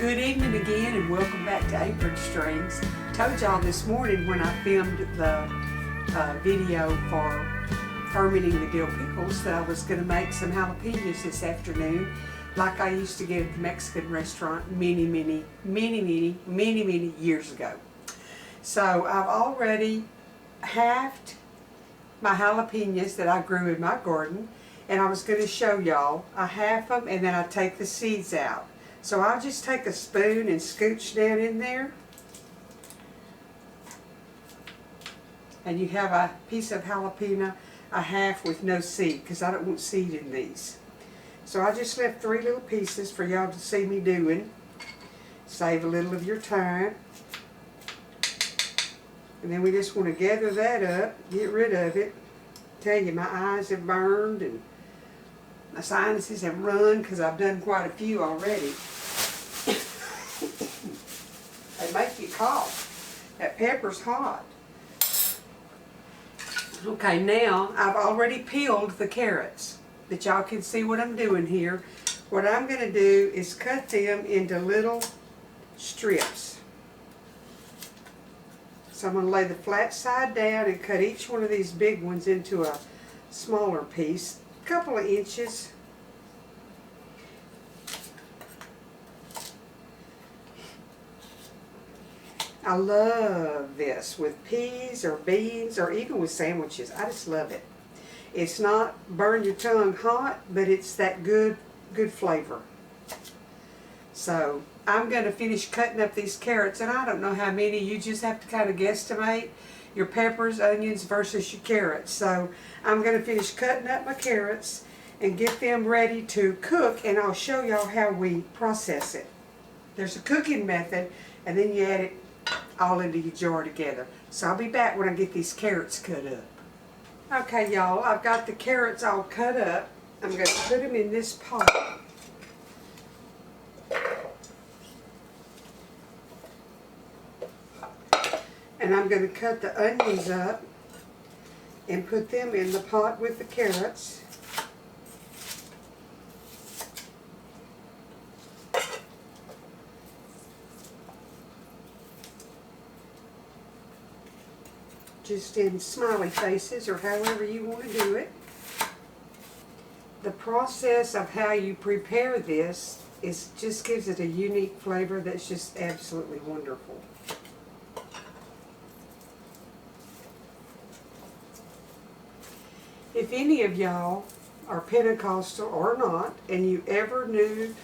good evening again, and welcome back to Apron Strings. Told y'all this morning when I filmed the video for fermenting the dill pickles that I was going to make some jalapenos this afternoon, like I used to get at the Mexican restaurant many years ago. So I've already halved my jalapenos that I grew in my garden, and I was going to show y'all. I half them and then I take the seeds out. So I'll just take a spoon and scooch down in there. And you have a piece of jalapeno, a half with no seed, because I don't want seed in these. So I just left 3 little pieces for y'all to see me doing. Save a little of your time. And then we just want to gather that up, get rid of it. Tell you, my eyes have burned and my sinuses have run because I've done quite a few already. They make you cough. That pepper's hot. Okay, now I've already peeled the carrots that y'all can see what I'm doing here. What I'm going to do is cut them into little strips. So I'm going to lay the flat side down and cut each one of these big ones into a smaller piece, a couple of inches. I love this with peas or beans or even with sandwiches. I just love it. It's not burn your tongue hot, but it's that good flavor. So I'm going to finish cutting up these carrots, and I don't know how many. You just have to kind of guesstimate your peppers, onions versus your carrots. So I'm going to finish cutting up my carrots and get them ready to cook, and I'll show y'all how we process it. There's a cooking method, and then you add it all into your jar together. So I'll be back when I get these carrots cut up. Okay, y'all, I've got the carrots all cut up. I'm going to put them in this pot. And I'm going to cut the onions up and put them in the pot with the carrots. Just in smiley faces or however you want to do it. The process of how you prepare this just gives it a unique flavor that's just absolutely wonderful. If any of y'all are Pentecostal or not, and you ever knew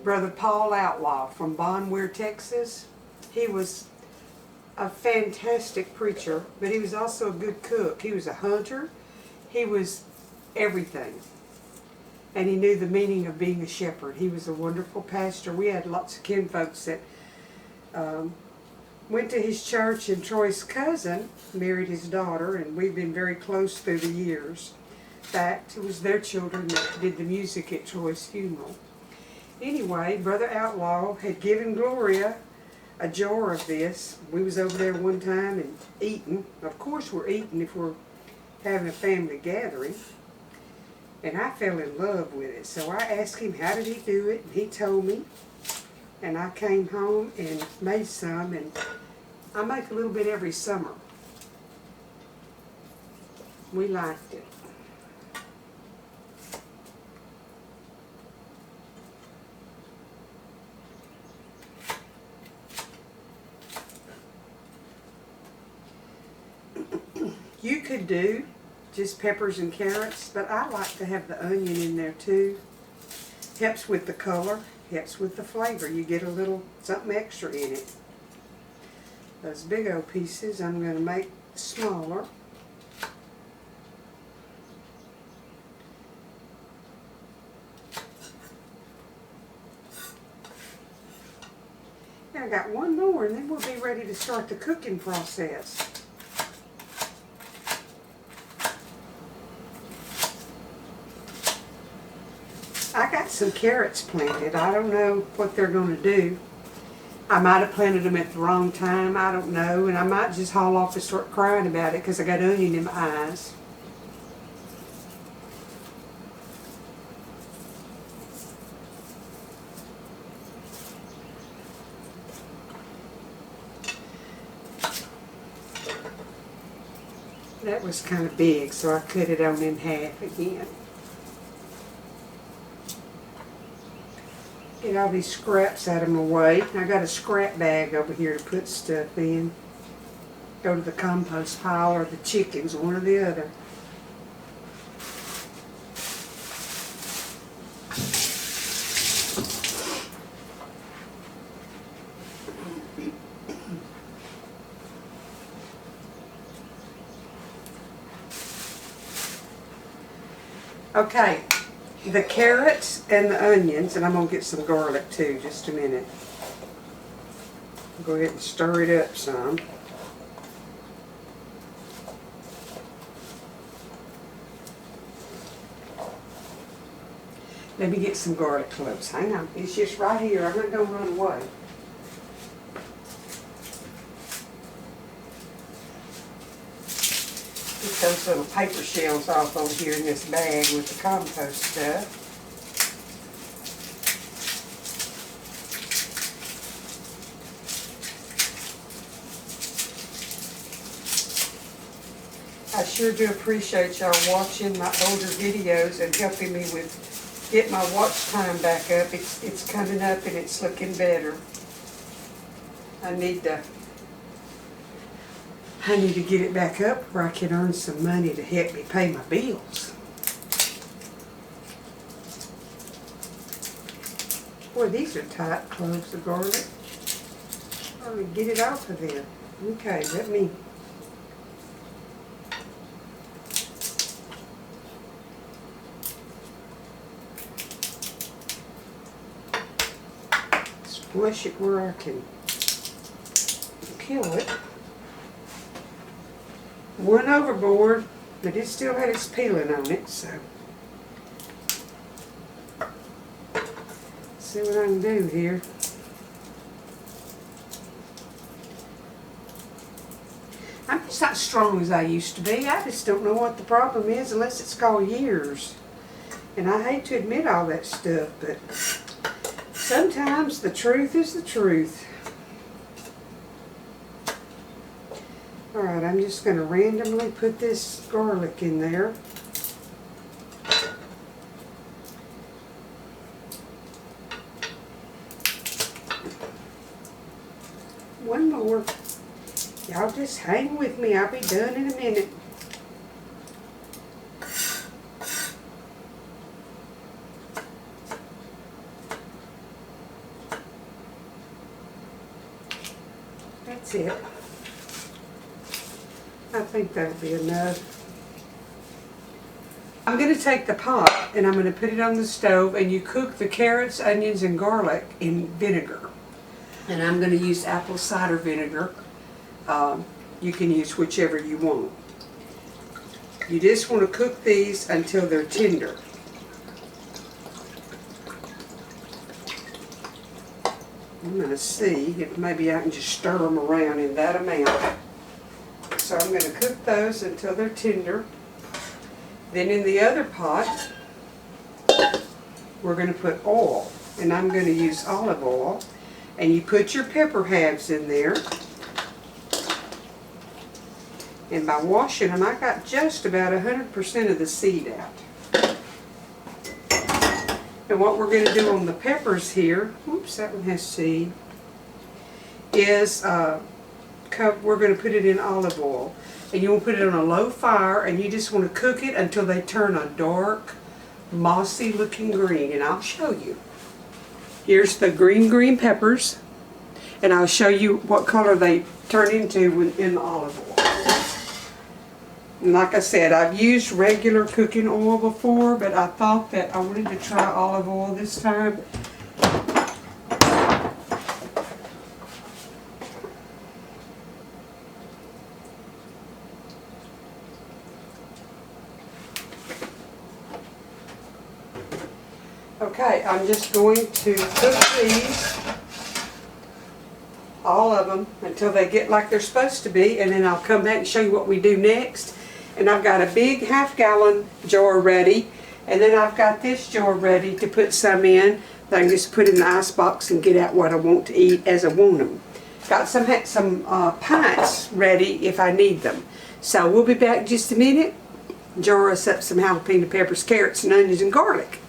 Brother Paul Outlaw from Bonware, Texas, he was a fantastic preacher, but he was also a good cook. He was a hunter. He was everything. And he knew the meaning of being a shepherd. He was a wonderful pastor. We had lots of kinfolks that went to his church, and Troy's cousin married his daughter, and we've been very close through the years. In fact, it was their children that did the music at Troy's funeral. Anyway, Brother Outlaw had given Gloria a jar of this. We was over there one time and eating. Of course we're eating if we're having a family gathering. And I fell in love with it. So I asked him how did he do it, and he told me. And I came home and made some, and I make a little bit every summer. We liked it. You could do just peppers and carrots, but I like to have the onion in there too. Helps with the color, helps with the flavor. You get a little something extra in it. Those big old pieces I'm going to make smaller. Now I got one more, and then we'll be ready to start the cooking process. I got some carrots planted. I don't know what they're going to do. I might have planted them at the wrong time. I don't know. And I might just haul off and start crying about it because I got onion in my eyes. That was kind of big, so I cut it on in half again. Get all these scraps out of my way. I got a scrap bag over here to put stuff in. Go to the compost pile or the chickens, one or the other. Okay, the carrots and the onions, and I'm going to get some garlic too, just a minute. Go ahead and stir it up some. Let me get some garlic cloves. Hang on, it's just right here. I'm not going to run away. Get those little paper shells off over here in this bag with the compost stuff. I sure do appreciate y'all watching my older videos and helping me with get my watch time back up. It's coming up and it's looking better. I need to get it back up where I can earn some money to help me pay my bills. Boy, these are tight cloves of garlic. Let me get it off of there. Okay, let me. Squash it where I can kill it. One overboard, but it still had its peeling on it, so. See what I can do here. I'm just not strong as I used to be. I just don't know what the problem is unless it's called years. And I hate to admit all that stuff, but sometimes the truth is the truth. Alright, I'm just going to randomly put this garlic in there. One more. Y'all just hang with me. I'll be done in a minute. That's it. I think that'll be enough. I'm going to take the pot and I'm going to put it on the stove, and you cook the carrots, onions, and garlic in vinegar. And I'm going to use apple cider vinegar. You can use whichever you want. You just want to cook these until they're tender. I'm going to see if maybe I can just stir them around in that amount. So I'm going to cook those until they're tender. Then in the other pot, we're going to put oil. And I'm going to use olive oil. And you put your pepper halves in there. And by washing them, I got just about 100% of the seed out. And what we're going to do on the peppers here, oops, that one has seed, is we're going to put it in olive oil. And you want to put it on a low fire, and you just want to cook it until they turn a dark, mossy looking green. And I'll show you. Here's the green peppers, and I'll show you what color they turn into in the olive oil. And like I said, I've used regular cooking oil before, but I thought that I wanted to try olive oil this time. Okay, I'm just going to cook these, all of them, until they get like they're supposed to be, and then I'll come back and show you what we do next. And I've got a big half-gallon jar ready, and then I've got this jar ready to put some in that I can just put in the ice box and get out what I want to eat as I want them. Got some pints ready if I need them. So we'll be back in just a minute. Jar us up some jalapeno peppers, carrots, and onions and garlic.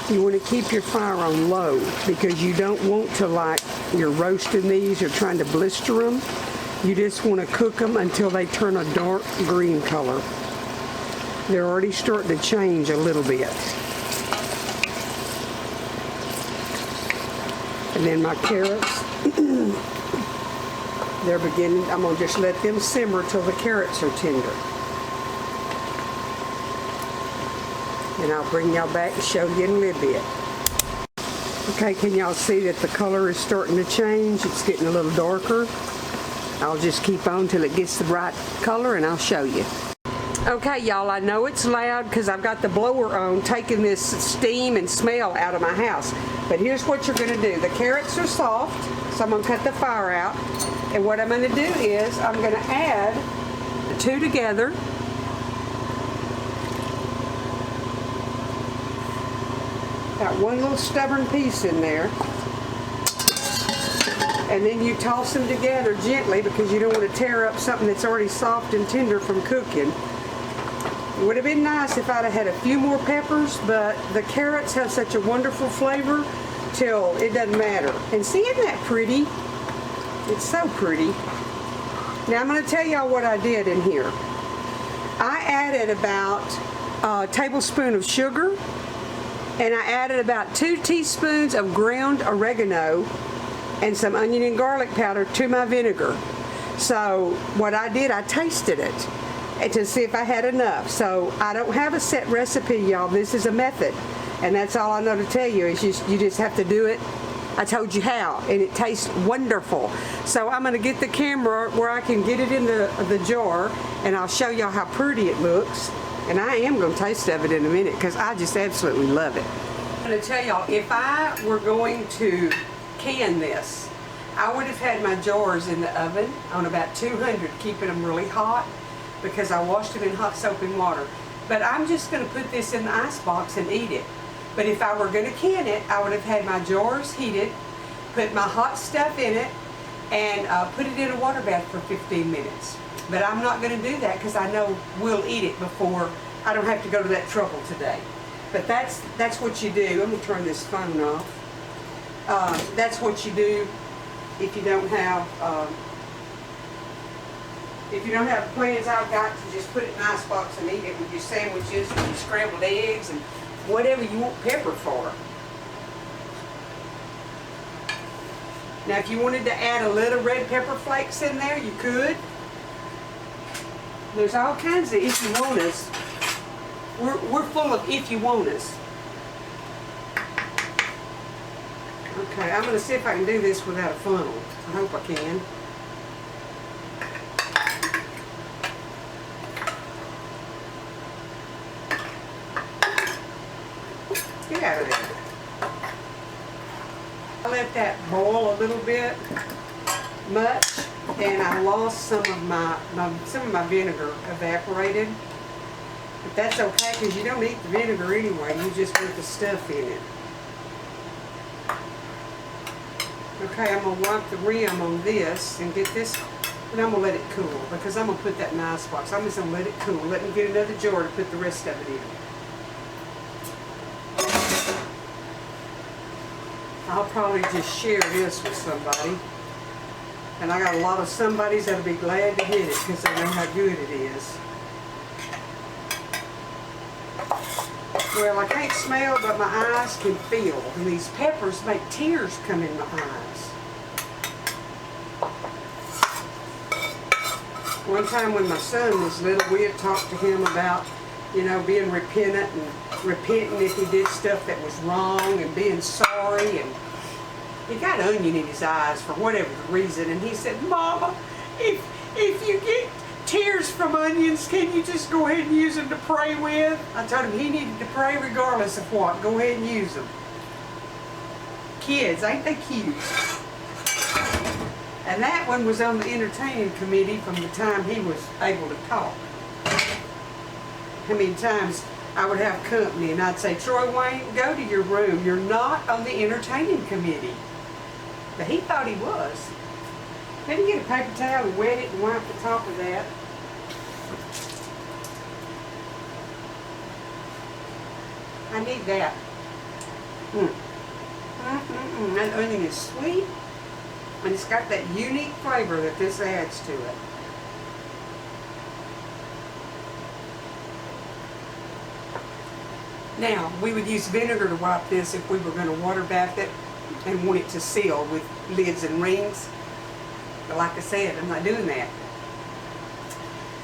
You want to keep your fire on low because you don't want to, like you're roasting these or trying to blister them. You just want to cook them until they turn a dark green color. They're already starting to change a little bit. And then my carrots, they're beginning, I'm going to just let them simmer till the carrots are tender. And I'll bring y'all back and show you in a little bit. Okay, can y'all see that the color is starting to change? It's getting a little darker. I'll just keep on till it gets the right color and I'll show you. Okay, y'all, I know it's loud because I've got the blower on, taking this steam and smell out of my house. But here's what you're going to do. The carrots are soft, so I'm going to cut the fire out. And what I'm going to do is I'm going to add the two together. Got one little stubborn piece in there. And then you toss them together gently because you don't want to tear up something that's already soft and tender from cooking. It would have been nice if I'd have had a few more peppers, but the carrots have such a wonderful flavor till it doesn't matter. And see, isn't that pretty? It's so pretty. Now I'm going to tell y'all what I did in here. I added about a tablespoon of sugar, and I added about 2 teaspoons of ground oregano and some onion and garlic powder to my vinegar. So what I did, I tasted it to see if I had enough. So I don't have a set recipe, y'all. This is a method, and that's all I know to tell you. Is you just have to do it. I told you how, and it tastes wonderful. So I'm going to get the camera where I can get it in the jar, and I'll show y'all how pretty it looks. And I am going to taste of it in a minute because I just absolutely love it. I'm going to tell y'all, if I were going to can this, I would have had my jars in the oven on about 200, keeping them really hot because I washed them in hot soap and water. But I'm just going to put this in the ice box and eat it. But if I were going to can it, I would have had my jars heated, put my hot stuff in it, and put it in a water bath for 15 minutes. But I'm not going to do that because I know we'll eat it before. I don't have to go to that trouble today. But that's what you do. I'm going to turn this phone off. That's what you do if you don't have plans. I've got to just put it in an ice box and eat it with your sandwiches and your scrambled eggs and whatever you want pepper for. Now if you wanted to add a little red pepper flakes in there, you could. There's all kinds of if you want us. We're full of if you want us. Okay, I'm going to see if I can do this without a funnel. I hope I can. Get out of there. I let that boil a little bit much, and I lost some of my vinegar evaporated. But that's okay because you don't eat the vinegar anyway. You just put the stuff in it. Okay, I'm going to wipe the rim on this and get this, and I'm going to let it cool because I'm going to put that in the ice box. I'm just going to let it cool. Let me get another jar to put the rest of it in. I'll probably just share this with somebody. And I got a lot of somebodies that'll be glad to hit it because they know how good it is. Well, I can't smell, but my eyes can feel. And these peppers make tears come in my eyes. One time when my son was little, we had talked to him about, being repentant and repenting if he did stuff that was wrong and being sorry. And he got onion in his eyes for whatever the reason. And he said, "Mama, if you get tears from onions, can you just go ahead and use them to pray with?" I told him he needed to pray regardless of what. Go ahead and use them. Kids, ain't they cute? And that one was on the entertaining committee from the time he was able to talk. How many times I would have company and I'd say, "Troy Wayne, go to your room. You're not on the entertaining committee." But he thought he was. Maybe get a paper towel and wet it and wipe the top of that. I need that. That onion is sweet, and it's got that unique flavor that this adds to it. Now, we would use vinegar to wipe this if we were going to water bath it and want it to seal with lids and rings. But like I said, I'm not doing that.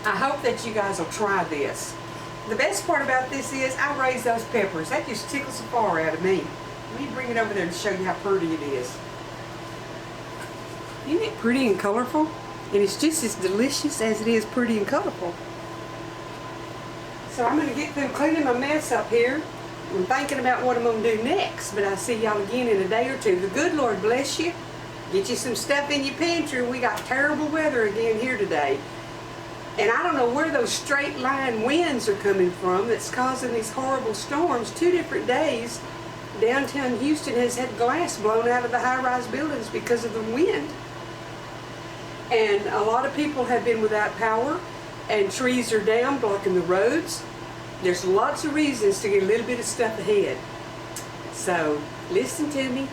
I hope that you guys will try this. The best part about this is I raised those peppers. That just tickles the far out of me. Let me bring it over there and show you how pretty it is. Isn't it pretty and colorful? And it's just as delicious as it is pretty and colorful. So I'm going to get through cleaning my mess up here. I'm thinking about what I'm going to do next, but I'll see y'all again in a day or two. The good Lord bless you. Get you some stuff in your pantry. We got terrible weather again here today. And I don't know where those straight line winds are coming from that's causing these horrible storms. 2 different days, downtown Houston has had glass blown out of the high-rise buildings because of the wind. And a lot of people have been without power, and trees are down blocking the roads. There's lots of reasons to get a little bit of stuff ahead. So listen to me,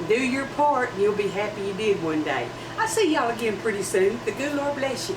do your part, and you'll be happy you did one day. I'll see y'all again pretty soon. The good Lord bless you.